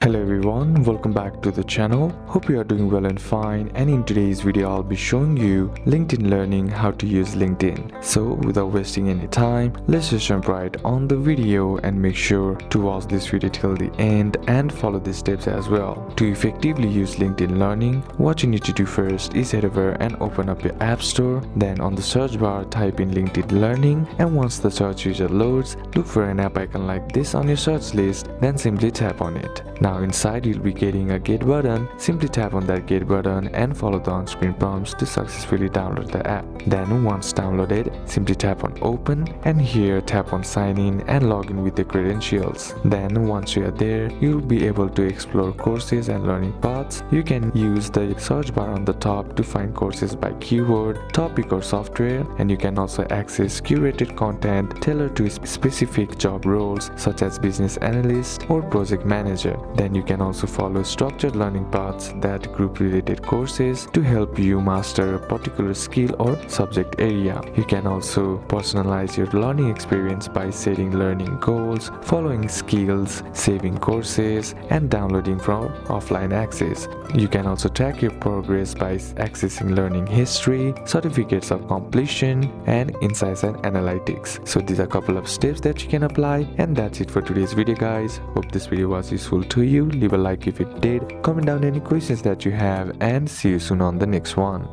Hello everyone, welcome back to the channel. Hope you are doing well and fine, and in today's video I'll be showing you LinkedIn learning how to use LinkedIn. So without wasting any time, let's just jump right on the video and make sure to watch this video till the end and follow the steps as well. To effectively use LinkedIn learning, what you need to do first is head over and open up your app store. Then on the search bar type in LinkedIn learning, and once the search result loads, look for an app icon like this on your search list, then simply tap on it. Now inside you'll be getting a get button. Simply tap on that get button and follow the on-screen prompts to successfully download the app. Then once downloaded, simply tap on open, and here tap on sign in and log in with the credentials. Then once you are there, you'll be able to explore courses and learning paths. You can use the search bar on the top to find courses by keyword, topic or software, and you can also access curated content tailored to specific job roles such as business analyst or project manager. Then you can also follow structured learning paths that group related courses to help you master a particular skill or subject area. You can also personalize your learning experience by setting learning goals, following skills, saving courses, and downloading from offline access. You can also track your progress by accessing learning history, certificates of completion, and insights and analytics. So these are a couple of steps that you can apply, and that's it for today's video guys. Hope this video was useful to you. Leave a like if it did, comment down any questions that you have, and see you soon on the next one.